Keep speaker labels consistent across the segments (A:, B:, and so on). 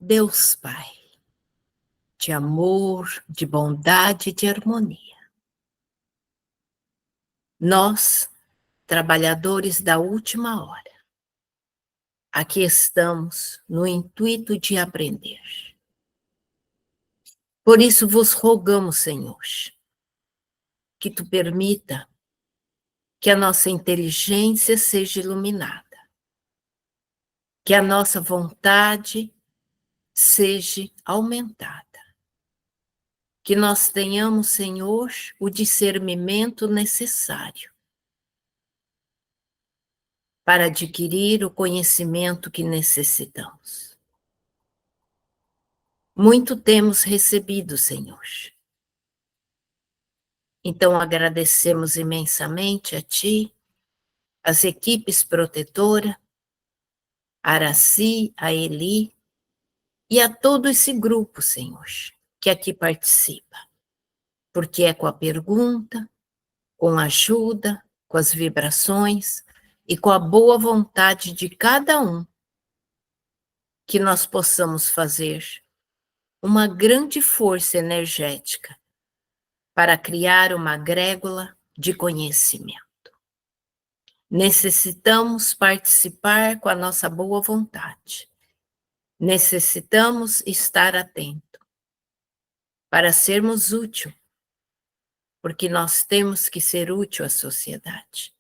A: Deus Pai, de amor, de bondade e de harmonia. Nós, trabalhadores da última hora, aqui estamos no intuito de aprender. Por isso vos rogamos, Senhor, que tu permita que a nossa inteligência seja iluminada, que a nossa vontade seja aumentada, que nós tenhamos, Senhor, o discernimento necessário para adquirir o conhecimento que necessitamos. Muito temos recebido, Senhor. Então agradecemos imensamente a Ti, as equipes protetoras, a Araci, a Eli e a todo esse grupo, Senhor, que aqui participa. Porque é com a pergunta, com a ajuda, com as vibrações e com a boa vontade de cada um que nós possamos fazer uma grande força energética para criar uma grégula de conhecimento. Necessitamos participar com a nossa boa vontade. Necessitamos estar atento para sermos úteis, porque nós temos que ser útil à sociedade.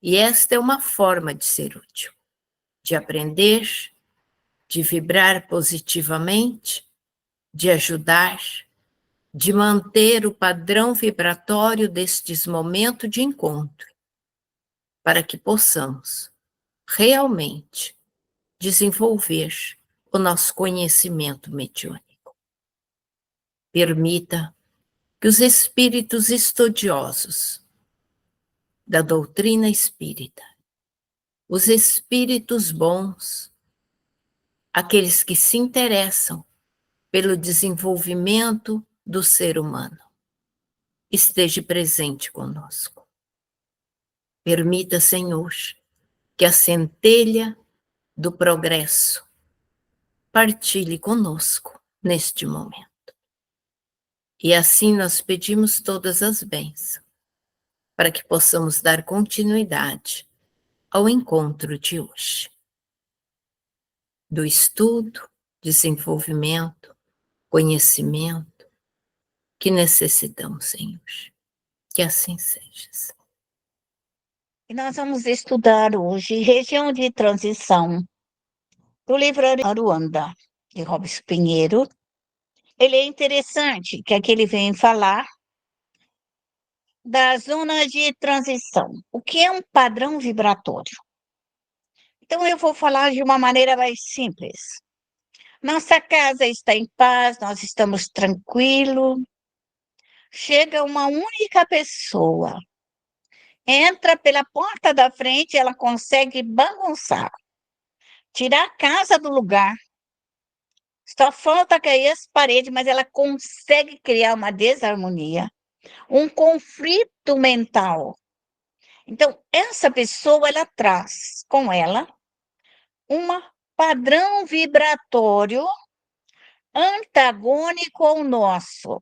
A: E esta é uma forma de ser útil, de aprender, de vibrar positivamente, de ajudar, de manter o padrão vibratório destes momentos de encontro, para que possamos realmente desenvolver o nosso conhecimento mediúnico. Permita que os espíritos estudiosos da doutrina espírita, os espíritos bons, aqueles que se interessam pelo desenvolvimento do ser humano, esteja presente conosco. Permita, Senhor, que a centelha do progresso partilhe conosco neste momento. E assim nós pedimos todas as bênçãos, para que possamos dar continuidade ao encontro de hoje. Do estudo, desenvolvimento, conhecimento que necessitamos, Senhor. Que assim seja.
B: E nós vamos estudar hoje Região de Transição, do livro Aruanda, de Robson Pinheiro. Ele é interessante, que aqui ele vem falar da zona de transição. O que é um padrão vibratório? Então, eu vou falar de uma maneira mais simples. Nossa casa está em paz, nós estamos tranquilos. Chega uma única pessoa, entra pela porta da frente, ela consegue bagunçar, tirar a casa do lugar. Só falta cair as paredes, mas ela consegue criar uma desarmonia, um conflito mental. Então, essa pessoa, ela traz com ela um padrão vibratório antagônico ao nosso.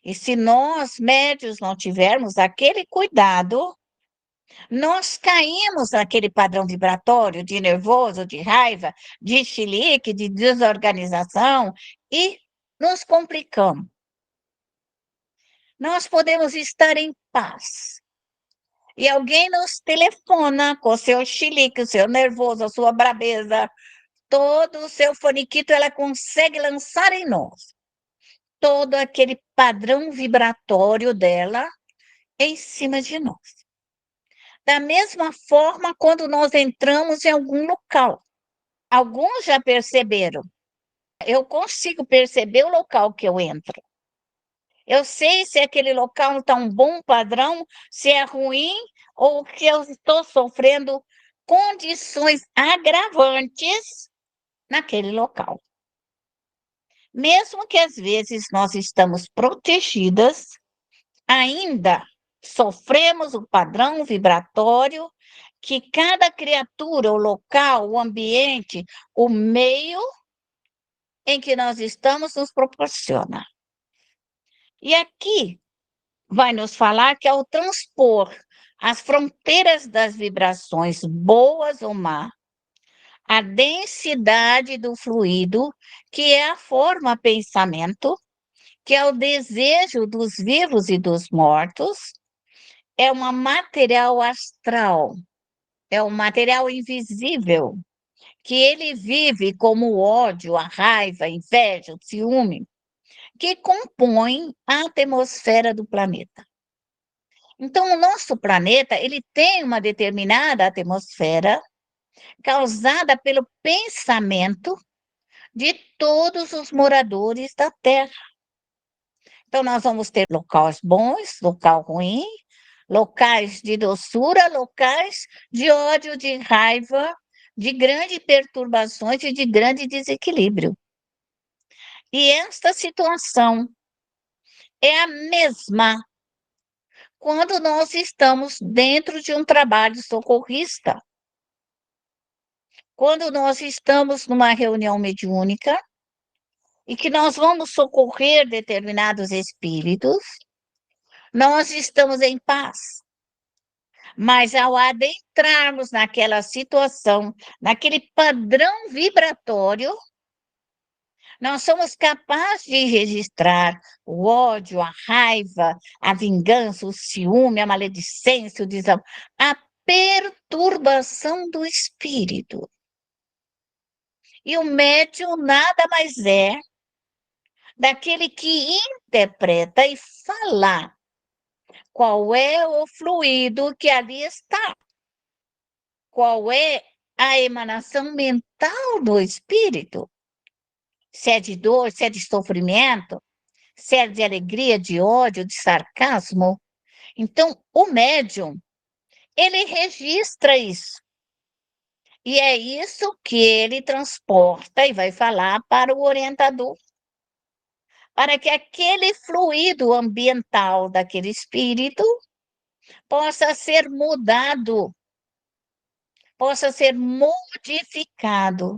B: E se nós, médios, não tivermos aquele cuidado, nós caímos naquele padrão vibratório de nervoso, de raiva, de chilique, de desorganização e nos complicamos. Nós podemos estar em paz. E alguém nos telefona com o seu chilique, o seu nervoso, a sua brabeza, todo o seu foniquito, ela consegue lançar em nós todo aquele padrão vibratório dela em cima de nós. Da mesma forma, quando nós entramos em algum local, alguns já perceberam, eu consigo perceber o local que eu entro. Eu sei se aquele local está um bom padrão, se é ruim, ou que eu estou sofrendo condições agravantes naquele local. Mesmo que às vezes nós estamos protegidas, ainda sofremos o padrão vibratório que cada criatura, o local, o ambiente, o meio em que nós estamos nos proporciona. E aqui vai nos falar que ao transpor as fronteiras das vibrações boas ou má, a densidade do fluido, que é a forma pensamento, que é o desejo dos vivos e dos mortos, é uma material astral, é um material invisível, que ele vive como o ódio, a raiva, a inveja, o ciúme, que compõem a atmosfera do planeta. Então, o nosso planeta, ele tem uma determinada atmosfera causada pelo pensamento de todos os moradores da Terra. Então, nós vamos ter locais bons, local ruim, locais de doçura, locais de ódio, de raiva, de grandes perturbações e de grande desequilíbrio. E esta situação é a mesma quando nós estamos dentro de um trabalho socorrista. Quando nós estamos numa reunião mediúnica e que nós vamos socorrer determinados espíritos, nós estamos em paz. Mas ao adentrarmos naquela situação, naquele padrão vibratório, nós somos capazes de registrar o ódio, a raiva, a vingança, o ciúme, a maledicência, o desamor, a perturbação do espírito. E o médium nada mais é daquele que interpreta e fala qual é o fluido que ali está, qual é a emanação mental do espírito, se é de dor, se é de sofrimento, se é de alegria, de ódio, de sarcasmo. Então, o médium, ele registra isso. E é isso que ele transporta e vai falar para o orientador, para que aquele fluido ambiental daquele espírito possa ser mudado, possa ser modificado.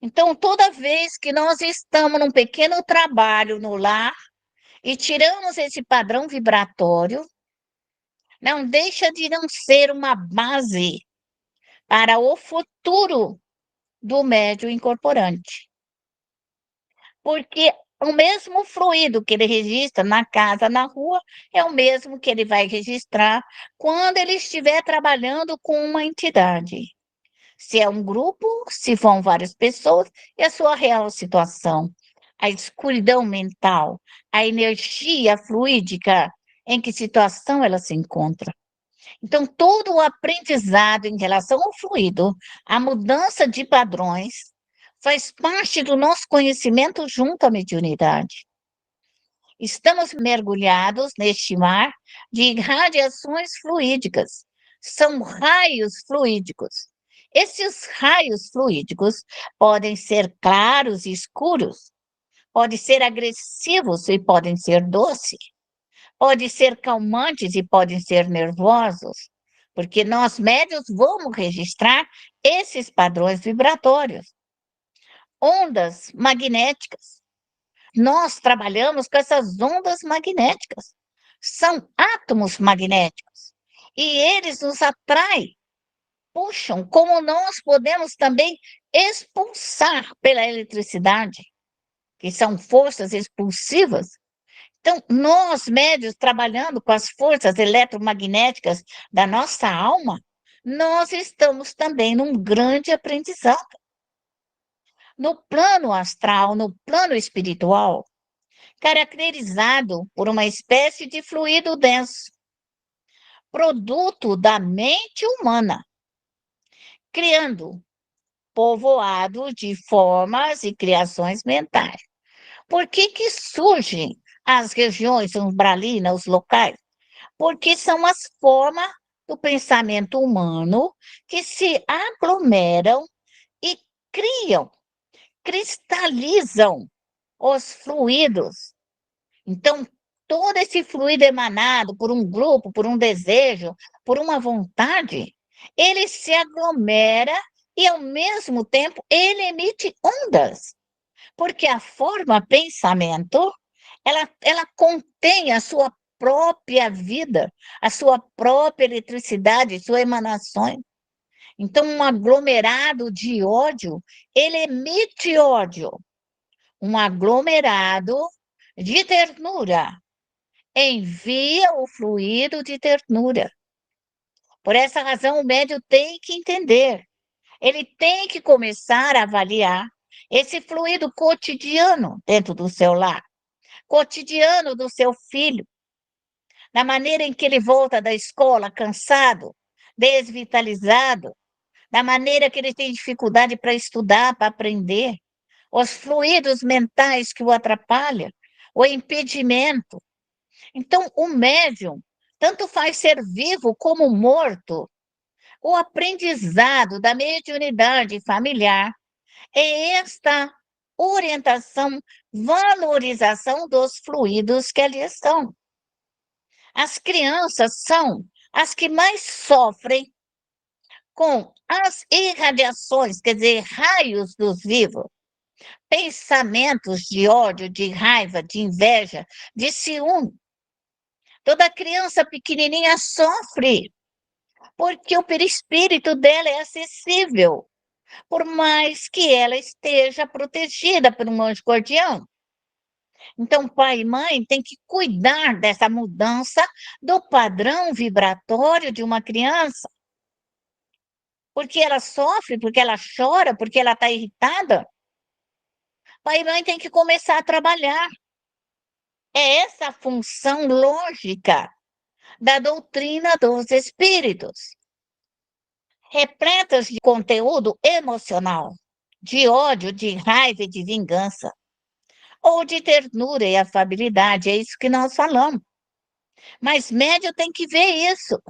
B: Então, toda vez que nós estamos num pequeno trabalho no lar e tiramos esse padrão vibratório, não deixa de não ser uma base para o futuro do médium incorporante. Porque o mesmo fluido que ele registra na casa, na rua, é o mesmo que ele vai registrar quando ele estiver trabalhando com uma entidade. Se é um grupo, se vão várias pessoas, e a sua real situação, a escuridão mental, a energia fluídica, em que situação ela se encontra. Então, todo o aprendizado em relação ao fluido, a mudança de padrões, faz parte do nosso conhecimento junto à mediunidade. Estamos mergulhados neste mar de radiações fluídicas. São raios fluídicos. Esses raios fluídicos podem ser claros e escuros, podem ser agressivos e podem ser doces, podem ser calmantes e podem ser nervosos, porque nós médios vamos registrar esses padrões vibratórios. Ondas magnéticas. Nós trabalhamos com essas ondas magnéticas. São átomos magnéticos. E eles nos atraem, puxam, como nós podemos também expulsar pela eletricidade, que são forças expulsivas. Então, nós, médios, trabalhando com as forças eletromagnéticas da nossa alma, nós estamos também num grande aprendizado. No plano astral, no plano espiritual, caracterizado por uma espécie de fluido denso, produto da mente humana, criando povoado de formas e criações mentais. Por que surgem as regiões umbralinas, os locais? Porque são as formas do pensamento humano que se aglomeram e criam, cristalizam os fluidos. Então, todo esse fluido emanado por um grupo, por um desejo, por uma vontade, ele se aglomera e, ao mesmo tempo, ele emite ondas, porque a forma pensamento, ela contém a sua própria vida, a sua própria eletricidade, suas emanações. Então, um aglomerado de ódio, ele emite ódio. Um aglomerado de ternura envia o fluido de ternura. Por essa razão, o médium tem que entender, ele tem que começar a avaliar esse fluido cotidiano dentro do seu lar, cotidiano do seu filho, na maneira em que ele volta da escola cansado, desvitalizado, da maneira que ele tem dificuldade para estudar, para aprender, os fluidos mentais que o atrapalham, o impedimento. Então, o médium, tanto faz ser vivo como morto, o aprendizado da mediunidade familiar é esta orientação, valorização dos fluidos que ali estão. As crianças são as que mais sofrem com as irradiações, quer dizer, raios dos vivos, pensamentos de ódio, de raiva, de inveja, de ciúme. Toda criança pequenininha sofre, porque o perispírito dela é acessível, por mais que ela esteja protegida por um anjo guardião. Então, pai e mãe têm que cuidar dessa mudança do padrão vibratório de uma criança. Porque ela sofre, porque ela chora, porque ela está irritada. Pai e mãe têm que começar a trabalhar. É essa a função lógica da doutrina dos espíritos, repletas de conteúdo emocional, de ódio, de raiva e de vingança, ou de ternura e afabilidade, é isso que nós falamos. Mas médio tem que ver isso.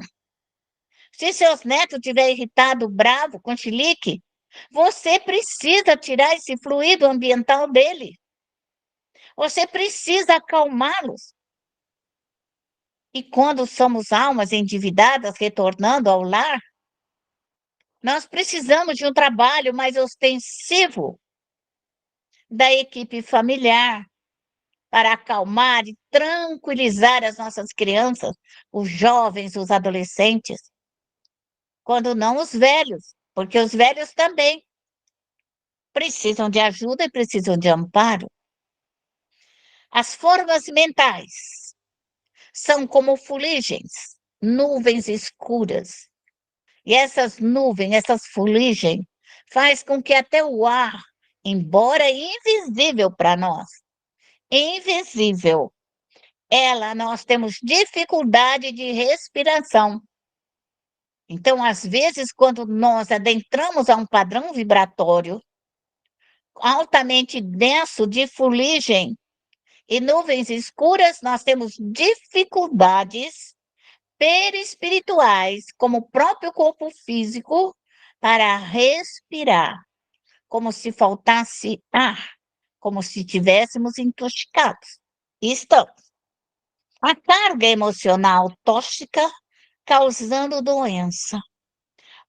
B: Se seus netos estiverem irritado, bravo, com chilique, você precisa tirar esse fluido ambiental dele. Você precisa acalmá-los. E quando somos almas endividadas retornando ao lar, nós precisamos de um trabalho mais ostensivo da equipe familiar para acalmar e tranquilizar as nossas crianças, os jovens, os adolescentes, quando não os velhos, porque os velhos também precisam de ajuda e precisam de amparo. As formas mentais são como fuligens, nuvens escuras. E essas nuvens, essas fuligens, faz com que até o ar, embora invisível para nós, invisível, nós temos dificuldade de respiração. Então, às vezes, quando nós adentramos a um padrão vibratório altamente denso de fuligem e nuvens escuras, nós temos dificuldades perispirituais, como o próprio corpo físico, para respirar, como se faltasse ar, como se estivéssemos intoxicados. E estamos. A carga emocional tóxica causando doença.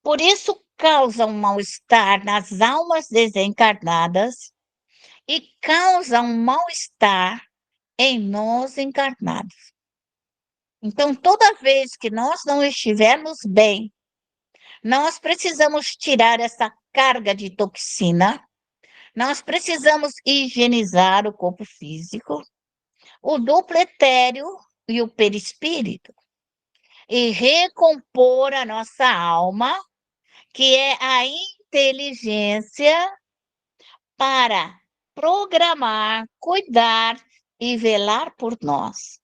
B: Por isso, causa um mal-estar nas almas desencarnadas e causa um mal-estar em nós encarnados. Então, toda vez que nós não estivermos bem, nós precisamos tirar essa carga de toxina, nós precisamos higienizar o corpo físico, o duplo etéreo e o perispírito, e recompor a nossa alma, que é a inteligência para programar, cuidar e velar por nós.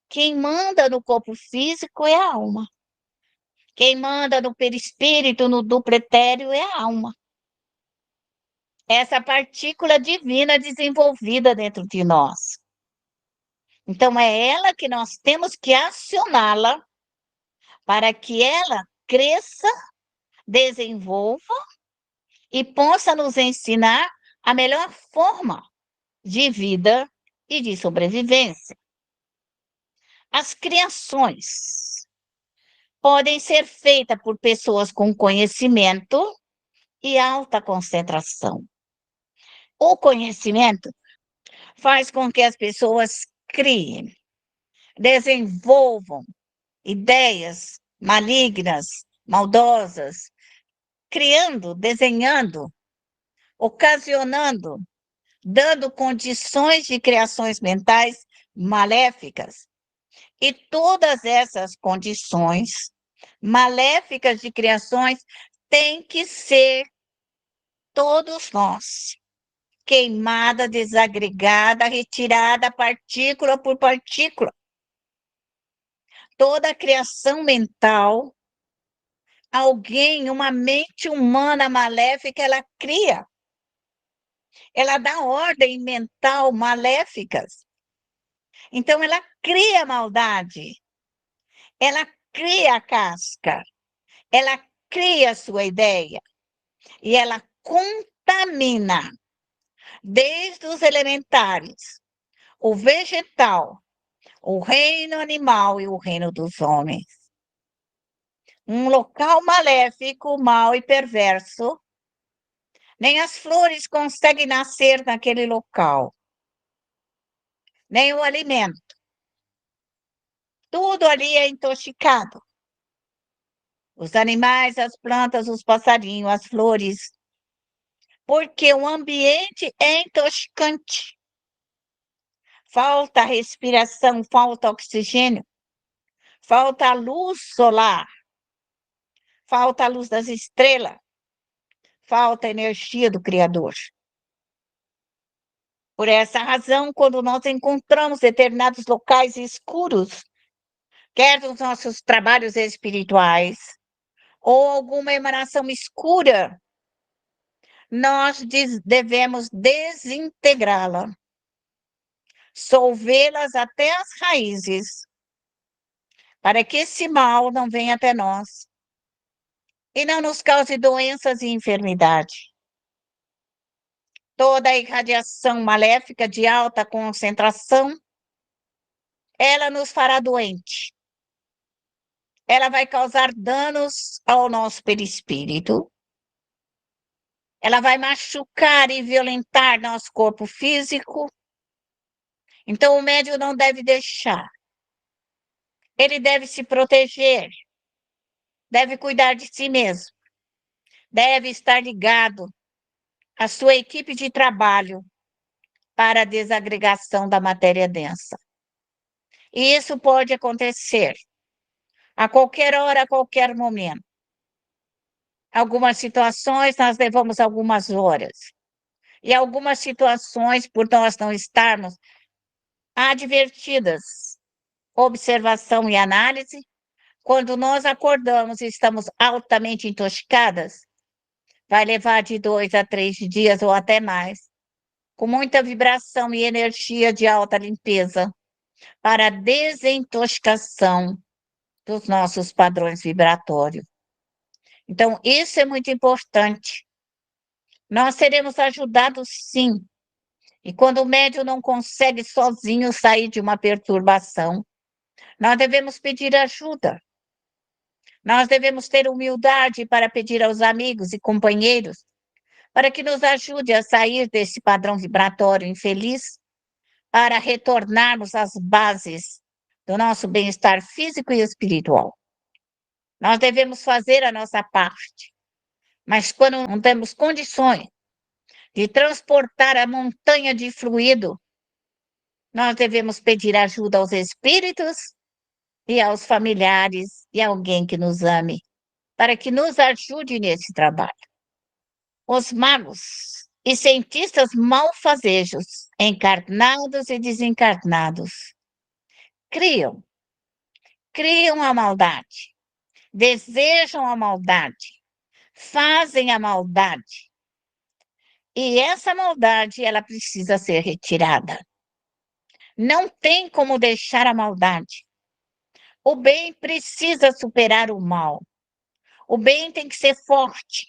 B: Quem manda no corpo físico é a alma. Quem manda no perispírito, no duplo etéreo, é a alma. Essa partícula divina desenvolvida dentro de nós. Então, é ela que nós temos que acioná-la para que ela cresça, desenvolva e possa nos ensinar a melhor forma de vida e de sobrevivência. As criações podem ser feitas por pessoas com conhecimento e alta concentração. O conhecimento faz com que as pessoas criem, desenvolvam ideias malignas, maldosas, criando, desenhando, ocasionando, dando condições de criações mentais maléficas. E todas essas condições maléficas de criações têm que ser todos nós, queimada, desagregada, retirada partícula por partícula. Toda a criação mental, alguém, uma mente humana maléfica, ela cria. Ela dá ordem mental maléficas. Então, ela cria maldade. Ela cria a casca. Ela cria a sua ideia. E ela contamina, desde os elementares, o vegetal, o reino animal e o reino dos homens. Um local maléfico, mau e perverso, nem as flores conseguem nascer naquele local, nem o alimento. Tudo ali é intoxicado. Os animais, as plantas, os passarinhos, as flores, porque o ambiente é intoxicante. Falta respiração, falta oxigênio, falta a luz solar, falta a luz das estrelas, falta a energia do Criador. Por essa razão, quando nós encontramos determinados locais escuros, quer nos nossos trabalhos espirituais, ou alguma emanação escura, nós devemos desintegrá-la, solvê-las até as raízes, para que esse mal não venha até nós e não nos cause doenças e enfermidade. Toda a irradiação maléfica de alta concentração, ela nos fará doente. Ela vai causar danos ao nosso perispírito. Ela vai machucar e violentar nosso corpo físico. Então, o médium não deve deixar. Ele deve se proteger. Deve cuidar de si mesmo. Deve estar ligado à sua equipe de trabalho para a desagregação da matéria densa. E isso pode acontecer a qualquer hora, a qualquer momento. Algumas situações nós levamos algumas horas. E algumas situações, por nós não estarmos advertidas, observação e análise, quando nós acordamos e estamos altamente intoxicadas, vai levar de 2 a 3 dias ou até mais, com muita vibração e energia de alta limpeza, para a desintoxicação dos nossos padrões vibratórios. Então, isso é muito importante. Nós seremos ajudados, sim. E quando o médium não consegue sozinho sair de uma perturbação, nós devemos pedir ajuda. Nós devemos ter humildade para pedir aos amigos e companheiros para que nos ajude a sair desse padrão vibratório infeliz, para retornarmos às bases do nosso bem-estar físico e espiritual. Nós devemos fazer a nossa parte, mas quando não temos condições de transportar a montanha de fluido, nós devemos pedir ajuda aos espíritos e aos familiares e a alguém que nos ame, para que nos ajude nesse trabalho. Os magos e cientistas malfazejos, encarnados e desencarnados, criam a maldade, desejam a maldade, fazem a maldade. E essa maldade, ela precisa ser retirada. Não tem como deixar a maldade. O bem precisa superar o mal. O bem tem que ser forte.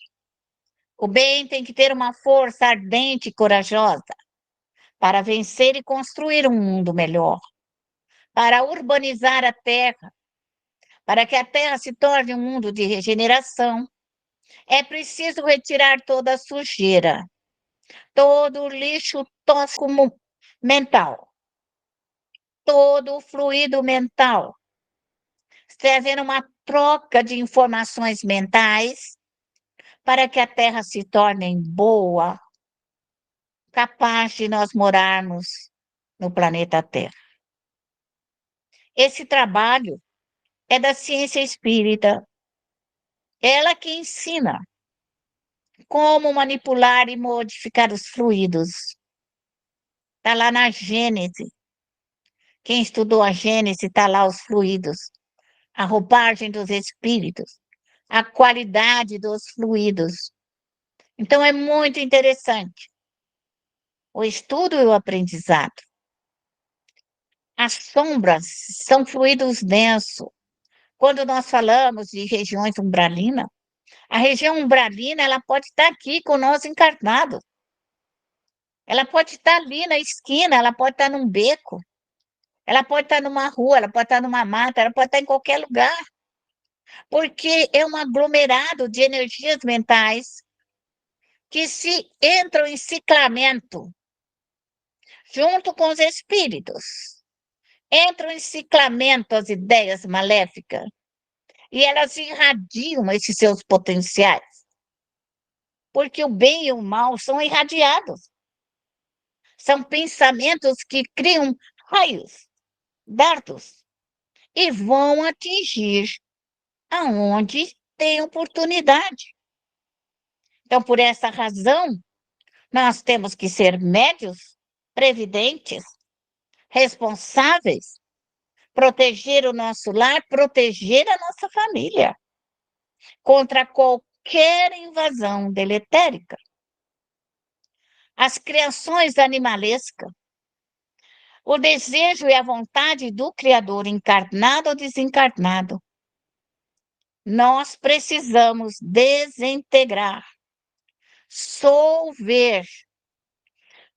B: O bem tem que ter uma força ardente e corajosa para vencer e construir um mundo melhor, para urbanizar a terra, para que a terra se torne um mundo de regeneração, É preciso retirar toda a sujeira, todo o lixo tóxico mental, todo o fluido mental. Está havendo uma troca de informações mentais para que a Terra se torne boa, capaz de nós morarmos no planeta Terra. Esse trabalho é da ciência espírita, ela que ensina como manipular e modificar os fluidos. Está lá na Gênese. Quem estudou a Gênese está lá os fluidos, a roupagem dos espíritos, a qualidade dos fluidos. Então é muito interessante o estudo e o aprendizado. As sombras são fluidos densos. Quando nós falamos de regiões umbralinas, a região umbralina ela pode estar aqui com nós encarnados. Ela pode estar ali na esquina, ela pode estar num beco, ela pode estar numa rua, ela pode estar numa mata, ela pode estar em qualquer lugar, porque é um aglomerado de energias mentais que se entram em ciclamento junto com os espíritos. Entram em ciclamento as ideias maléficas e elas irradiam esses seus potenciais, porque o bem e o mal são irradiados. São pensamentos que criam raios, dardos, e vão atingir aonde tem oportunidade. Então, por essa razão, nós temos que ser médios, previdentes, responsáveis, proteger o nosso lar, proteger a nossa família contra qualquer invasão deletérica. As criações animalescas, o desejo e a vontade do Criador, encarnado ou desencarnado, nós precisamos desintegrar, solver.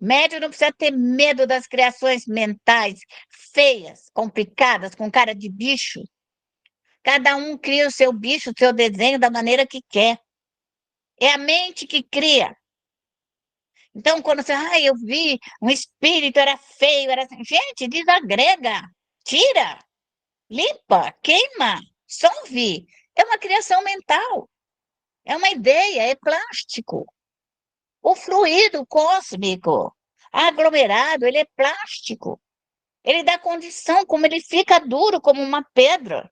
B: Médio não precisa ter medo das criações mentais feias, complicadas, com cara de bicho. Cada um cria o seu bicho, o seu desenho da maneira que quer. É a mente que cria. Então, quando você, eu vi um espírito, era feio, era assim. Gente, desagrega, tira, limpa, queima, solve. É uma criação mental, é uma ideia, é plástico. O fluido cósmico, aglomerado, ele é plástico. Ele dá condição, como ele fica duro como uma pedra,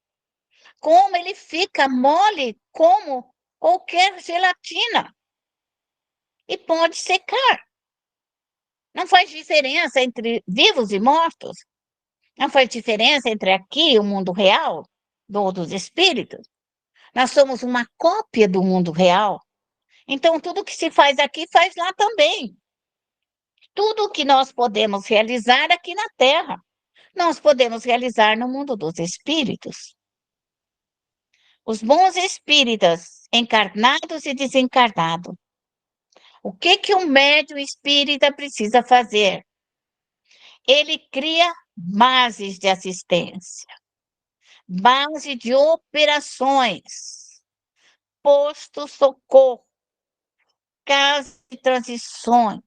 B: como ele fica mole como qualquer gelatina. E pode secar. Não faz diferença entre vivos e mortos. Não faz diferença entre aqui e o mundo real, dos espíritos. Nós somos uma cópia do mundo real. Então, tudo que se faz aqui, faz lá também. Tudo o que nós podemos realizar aqui na Terra, nós podemos realizar no mundo dos espíritos. Os bons espíritas, encarnados e desencarnados. O que um médium espírita precisa fazer? Ele cria bases de assistência, base de operações, posto-socorro, casa de transições.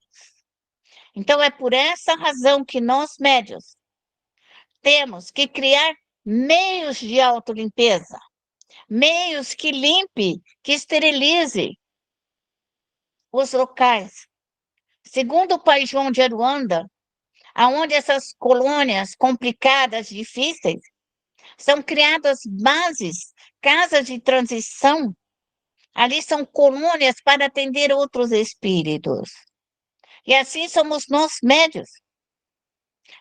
B: Então, é por essa razão que nós, médios, temos que criar meios de autolimpeza, meios que limpe, que esterilize os locais. Segundo o Pai João de Aruanda, aonde essas colônias complicadas, difíceis, são criadas bases, casas de transição. Ali são colônias para atender outros espíritos. E assim somos nós médios.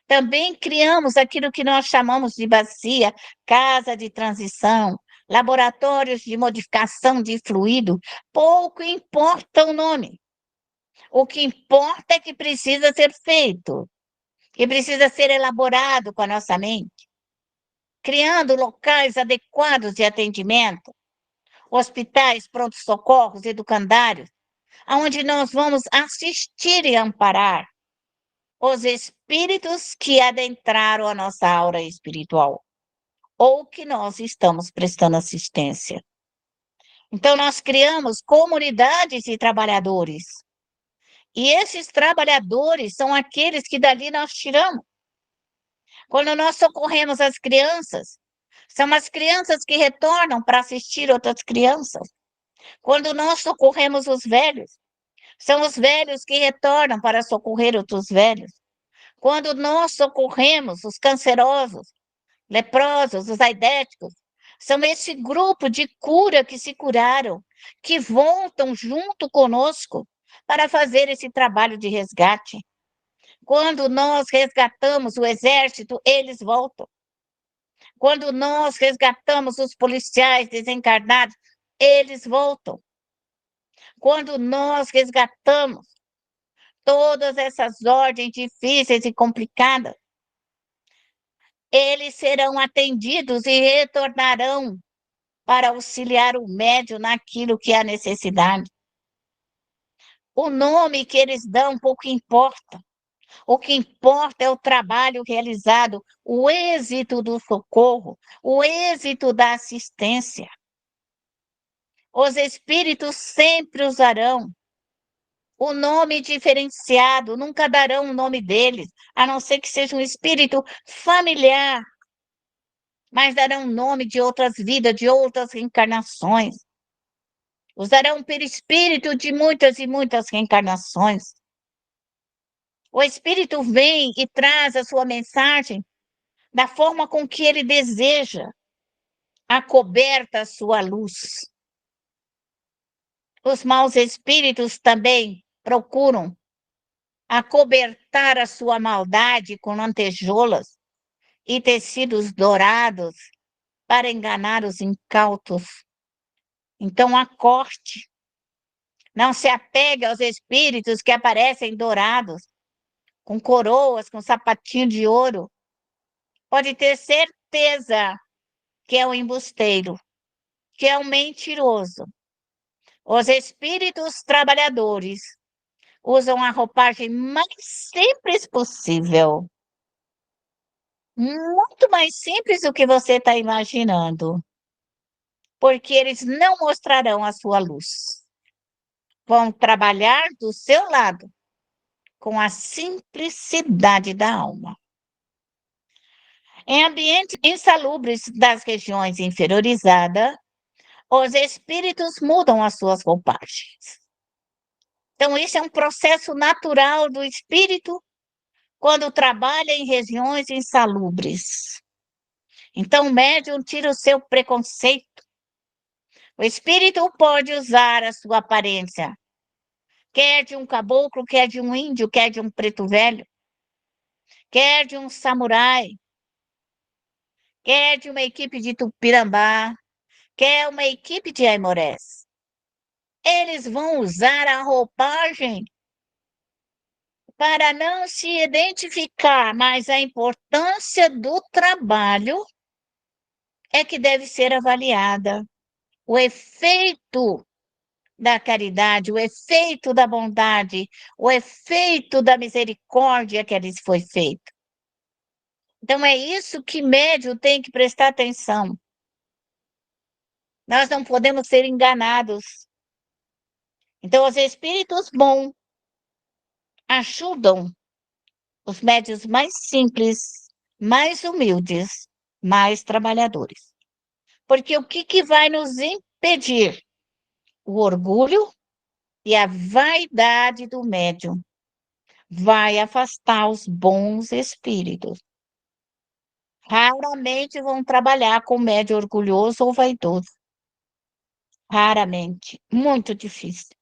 B: Também criamos aquilo que nós chamamos de bacia, casa de transição, laboratórios de modificação de fluido. Pouco importa o nome. O que importa é que precisa ser feito, que precisa ser elaborado com a nossa mente, criando locais adequados de atendimento, hospitais, pronto-socorros, educandários, onde nós vamos assistir e amparar os espíritos que adentraram a nossa aura espiritual, ou que nós estamos prestando assistência. Então, nós criamos comunidades de trabalhadores. E esses trabalhadores são aqueles que dali nós tiramos. Quando nós socorremos as crianças, são as crianças que retornam para assistir outras crianças. Quando nós socorremos os velhos, são os velhos que retornam para socorrer outros velhos. Quando nós socorremos os cancerosos, leprosos, os aidéticos, são esse grupo de cura que se curaram, que voltam junto conosco para fazer esse trabalho de resgate. Quando nós resgatamos o exército, eles voltam. Quando nós resgatamos os policiais desencarnados, eles voltam. Quando nós resgatamos todas essas ordens difíceis e complicadas, eles serão atendidos e retornarão para auxiliar o médium naquilo que é a necessidade. O nome que eles dão pouco importa. O que importa é o trabalho realizado, o êxito do socorro, o êxito da assistência. Os espíritos sempre usarão o nome diferenciado, nunca darão o nome deles, a não ser que seja um espírito familiar, mas darão o nome de outras vidas, de outras reencarnações. Usarão o perispírito de muitas e muitas reencarnações. O espírito vem e traz a sua mensagem da forma com que ele deseja, acoberta a sua luz. Os maus espíritos também procuram acobertar a sua maldade com lantejoulas e tecidos dourados para enganar os incautos. Então, acorde. Não se apegue aos espíritos que aparecem dourados, com coroas, com sapatinho de ouro. Pode ter certeza que é um embusteiro, que é um mentiroso. Os espíritos trabalhadores usam a roupagem mais simples possível. Muito mais simples do que você está imaginando. Porque eles não mostrarão a sua luz. Vão trabalhar do seu lado, com a simplicidade da alma. Em ambientes insalubres das regiões inferiorizadas, os espíritos mudam as suas roupagens. Então, isso é um processo natural do espírito quando trabalha em regiões insalubres. Então, o médium tira o seu preconceito. O espírito pode usar a sua aparência, quer de um caboclo, quer de um índio, quer de um preto velho, quer de um samurai, quer de uma equipe de Tupinambá, quer uma equipe de Aimorés. Eles vão usar a roupagem para não se identificar, mas a importância do trabalho é que deve ser avaliada. O efeito da caridade, o efeito da bondade, o efeito da misericórdia que lhes foi feito. Então, é isso que médium tem que prestar atenção. Nós não podemos ser enganados. Então, os espíritos bons ajudam os médiuns mais simples, mais humildes, mais trabalhadores. Porque o que vai nos impedir? O orgulho e a vaidade do médium vai afastar os bons espíritos. Raramente vão trabalhar com médium orgulhoso ou vaidoso. Raramente, muito difícil.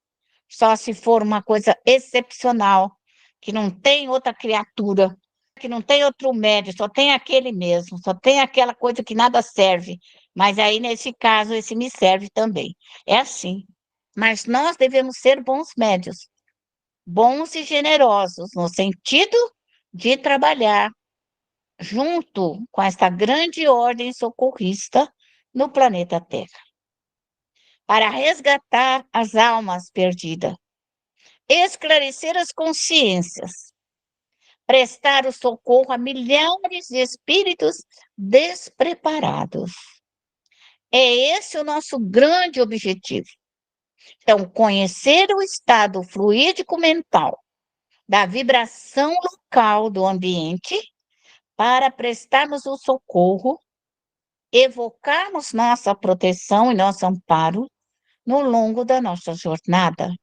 B: Só se for uma coisa excepcional, que não tem outra criatura, que não tem outro médium, só tem aquele mesmo, só tem aquela coisa que nada serve. Mas aí, nesse caso, esse me serve também. É assim. Mas nós devemos ser bons médios, bons e generosos, no sentido de trabalhar junto com esta grande ordem socorrista no planeta Terra, para resgatar as almas perdidas, esclarecer as consciências, prestar o socorro a milhares de espíritos despreparados. É esse o nosso grande objetivo. Então, conhecer o estado fluídico mental da vibração local do ambiente para prestarmos o socorro, evocarmos nossa proteção e nosso amparo no longo da nossa jornada.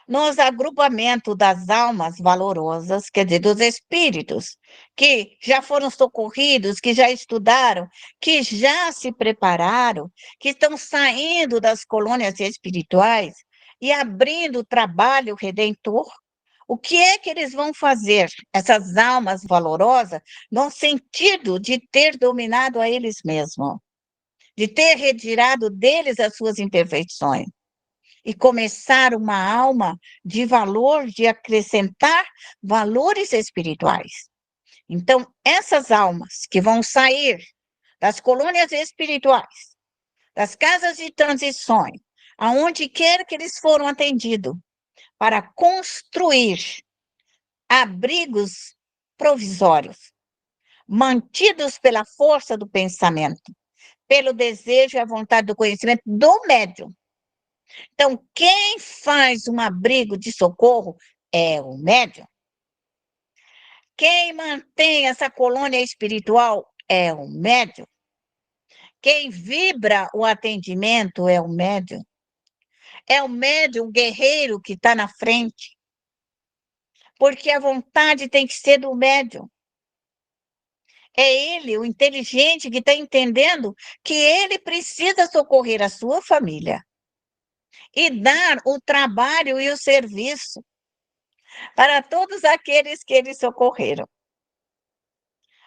B: Nos agrupamentos das almas valorosas, quer dizer, dos espíritos, que já foram socorridos, que já estudaram, que já se prepararam, que estão saindo das colônias espirituais e abrindo o trabalho redentor, o que é que eles vão fazer, essas almas valorosas, no sentido de ter dominado a eles mesmos, de ter retirado deles as suas imperfeições? E começar uma alma de valor, de acrescentar valores espirituais. Então, essas almas que vão sair das colônias espirituais, das casas de transições, aonde quer que eles foram atendidos, para construir abrigos provisórios, mantidos pela força do pensamento, pelo desejo e a vontade do conhecimento do médium. Então, quem faz um abrigo de socorro é o médium. Quem mantém essa colônia espiritual é o médium. Quem vibra o atendimento é o médium. É o médium guerreiro que está na frente. Porque a vontade tem que ser do médium. É ele, o inteligente, que está entendendo que ele precisa socorrer a sua família e dar o trabalho e o serviço para todos aqueles que eles socorreram.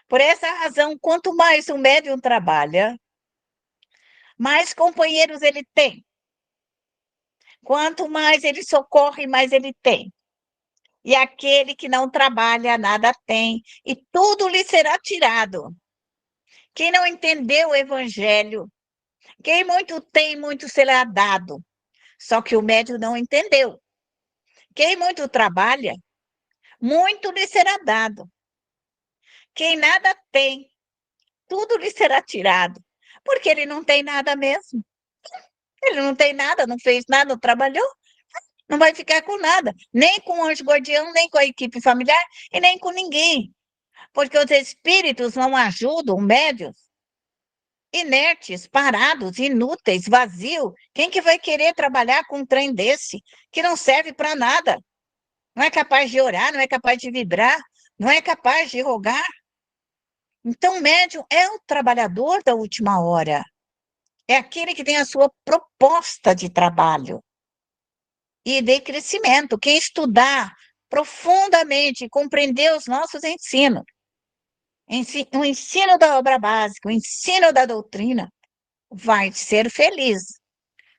B: Por essa razão, quanto mais o médium trabalha, mais companheiros ele tem. Quanto mais ele socorre, mais ele tem. E aquele que não trabalha, nada tem, e tudo lhe será tirado. Quem não entendeu o evangelho, quem muito tem, muito será dado. Só que o médium não entendeu. Quem muito trabalha, muito lhe será dado. Quem nada tem, tudo lhe será tirado, porque ele não tem nada mesmo. Ele não tem nada, não fez nada, não trabalhou, não vai ficar com nada, nem com o anjo guardião, nem com a equipe familiar e nem com ninguém, porque os espíritos não ajudam médios inertes, parados, inúteis, vazios. Quem que vai querer trabalhar com um trem desse que não serve para nada? Não é capaz de orar, não é capaz de vibrar, não é capaz de rogar. Então, o médium é o trabalhador da última hora. É aquele que tem a sua proposta de trabalho e de crescimento. Quem estudar profundamente, compreender os nossos ensinos, o ensino da obra básica, o ensino da doutrina, vai ser feliz.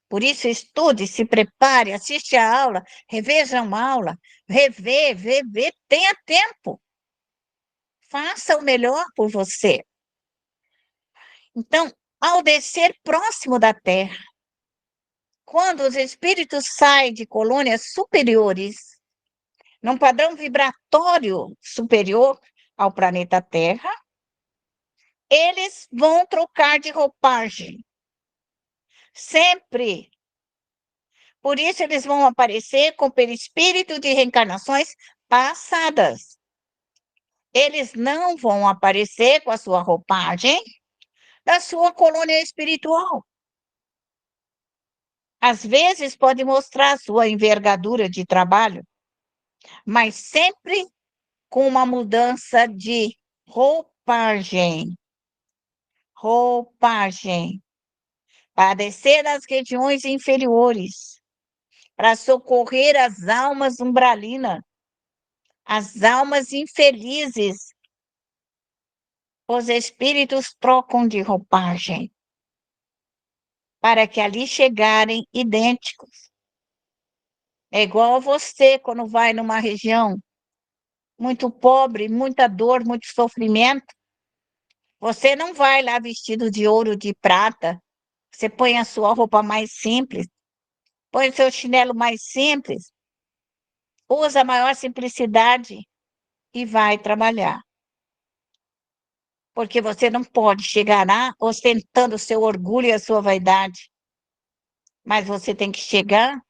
B: Por isso, estude, se prepare, assiste a aula, reveja uma aula, vê, tenha tempo. Faça o melhor por você. Então, ao descer próximo da Terra, quando os espíritos saem de colônias superiores, num padrão vibratório superior ao planeta Terra, eles vão trocar de roupagem. Sempre. Por isso, eles vão aparecer com perispírito de reencarnações passadas. Eles não vão aparecer com a sua roupagem da sua colônia espiritual. Às vezes, pode mostrar sua envergadura de trabalho, mas sempre com uma mudança de roupagem. Roupagem. Para descer nas regiões inferiores, para socorrer as almas umbralinas, as almas infelizes. Os espíritos trocam de roupagem, para que ali chegarem idênticos. É igual a você, quando vai numa região muito pobre, muita dor, muito sofrimento. Você não vai lá vestido de ouro, de prata. Você põe a sua roupa mais simples, põe o seu chinelo mais simples, usa a maior simplicidade e vai trabalhar. Porque você não pode chegar lá ostentando o seu orgulho e a sua vaidade, mas você tem que chegar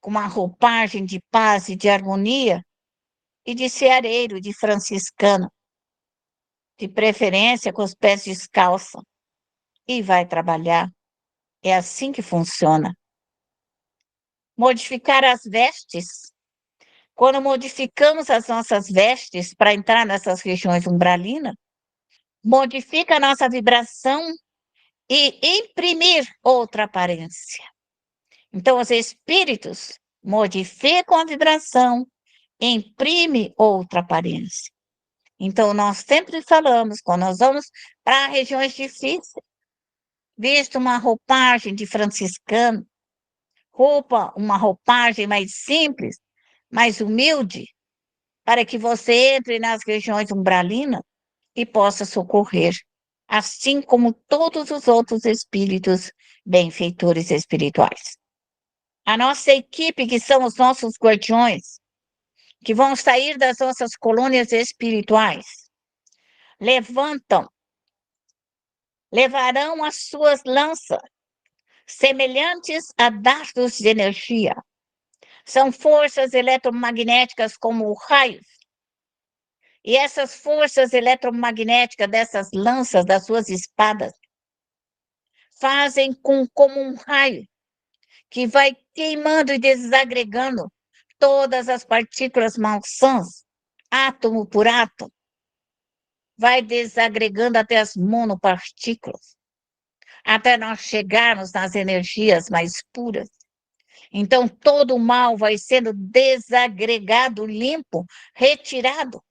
B: com uma roupagem de paz e de harmonia e de ceareiro, de franciscano, de preferência com os pés descalços, e vai trabalhar. É assim que funciona. Modificar as vestes. Quando modificamos as nossas vestes para entrar nessas regiões umbralinas, modifica a nossa vibração e imprimir outra aparência. Então, os espíritos modificam a vibração, imprime outra aparência. Então, nós sempre falamos, quando nós vamos para regiões difíceis, visto uma roupagem de franciscano, uma roupagem mais simples, mais humilde, para que você entre nas regiões umbralinas e possa socorrer, assim como todos os outros espíritos benfeitores espirituais. A nossa equipe, que são os nossos guardiões, que vão sair das nossas colônias espirituais, levarão as suas lanças, semelhantes a dardos de energia. São forças eletromagnéticas como raios. E essas forças eletromagnéticas dessas lanças, das suas espadas, fazem como um raio que vai queimando e desagregando todas as partículas malsãs, átomo por átomo, vai desagregando até as monopartículas, até nós chegarmos nas energias mais puras. Então, todo o mal vai sendo desagregado, limpo, retirado,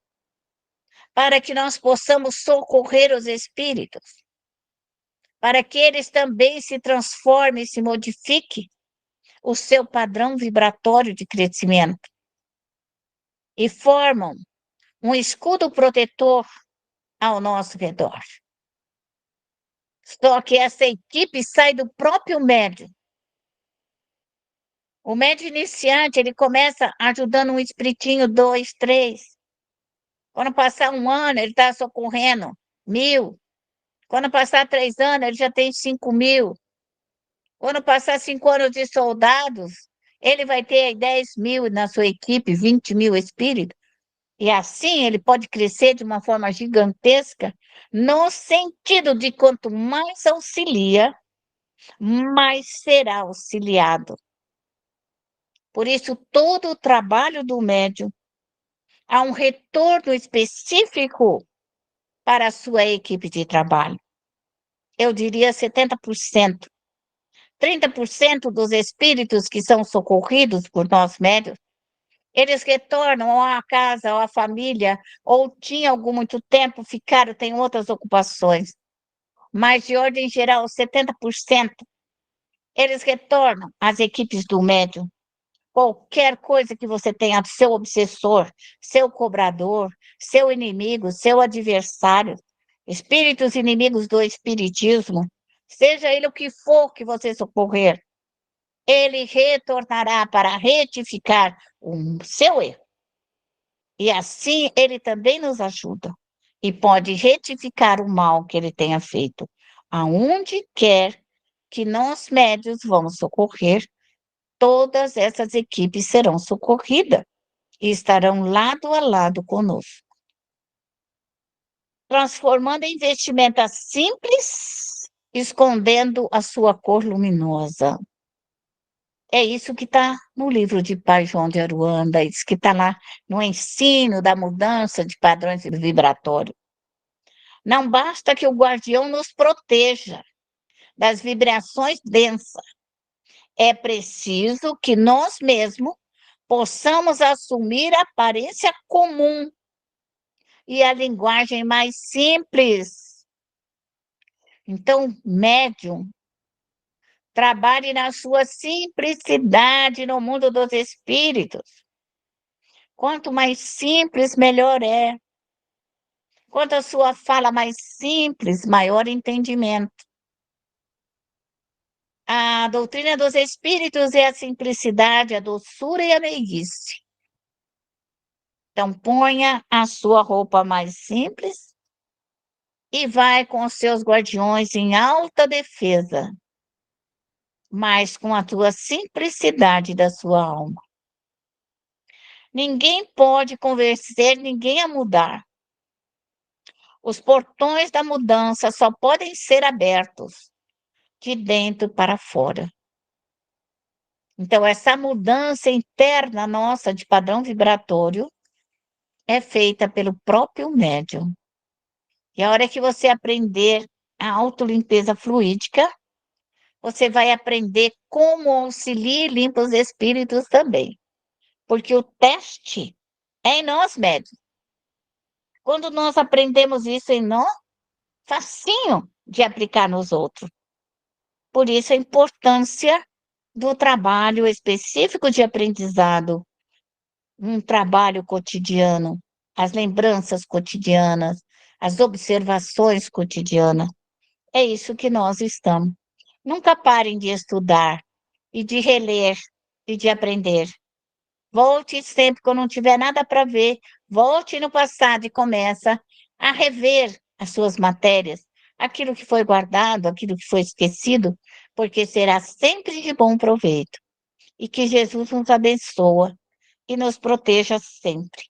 B: para que nós possamos socorrer os espíritos, para que eles também se transformem e se modifiquem o seu padrão vibratório de crescimento e formam um escudo protetor ao nosso redor. Só que essa equipe sai do próprio médium. O médium iniciante, ele começa ajudando um espiritinho, 2, 3. Quando passar um ano, ele está socorrendo 1.000. Quando passar 3 anos, ele já tem 5.000. Quando passar 5 anos de soldados, ele vai ter 10.000 na sua equipe, 20.000 espíritos. E assim ele pode crescer de uma forma gigantesca, no sentido de quanto mais auxilia, mais será auxiliado. Por isso, todo o trabalho do médium há um retorno específico para a sua equipe de trabalho. Eu diria 70%. 30% dos espíritos que são socorridos por nós médios, eles retornam ou à casa, ou à família, ou tinham algum muito tempo, ficaram, têm outras ocupações. Mas, de ordem geral, 70%, eles retornam às equipes do médium. Qualquer coisa que você tenha, seu obsessor, seu cobrador, seu inimigo, seu adversário, espíritos inimigos do espiritismo, seja ele o que for que você socorrer, ele retornará para retificar o seu erro. E assim ele também nos ajuda e pode retificar o mal que ele tenha feito. Aonde quer que nós médios vamos socorrer, todas essas equipes serão socorridas e estarão lado a lado conosco. Transformando em vestimenta simples, escondendo a sua cor luminosa. É isso que está no livro de Pai João de Aruanda, isso que está lá no ensino da mudança de padrões vibratórios. Não basta que o guardião nos proteja das vibrações densas, é preciso que nós mesmos possamos assumir a aparência comum e a linguagem mais simples. Então, médium, trabalhe na sua simplicidade no mundo dos espíritos. Quanto mais simples, melhor é. Quanto a sua fala mais simples, maior entendimento. A doutrina dos espíritos é a simplicidade, a doçura e a meiguice. Então, ponha a sua roupa mais simples e vai com os seus guardiões em alta defesa, mas com a tua simplicidade da sua alma. Ninguém pode convencer ninguém a mudar. Os portões da mudança só podem ser abertos de dentro para fora. Então, essa mudança interna nossa de padrão vibratório é feita pelo próprio médium. E a hora que você aprender a autolimpeza fluídica, você vai aprender como auxiliar e limpa os espíritos também. Porque o teste é em nós médios. Quando nós aprendemos isso em nós, facinho de aplicar nos outros. Por isso a importância do trabalho específico de aprendizado, um trabalho cotidiano, as lembranças cotidianas, as observações cotidianas. É isso que nós estamos. Nunca parem de estudar e de reler e de aprender. Volte sempre, quando não tiver nada para ver, volte no passado e começa a rever as suas matérias, aquilo que foi guardado, aquilo que foi esquecido, porque será sempre de bom proveito. E que Jesus nos abençoe e nos proteja sempre.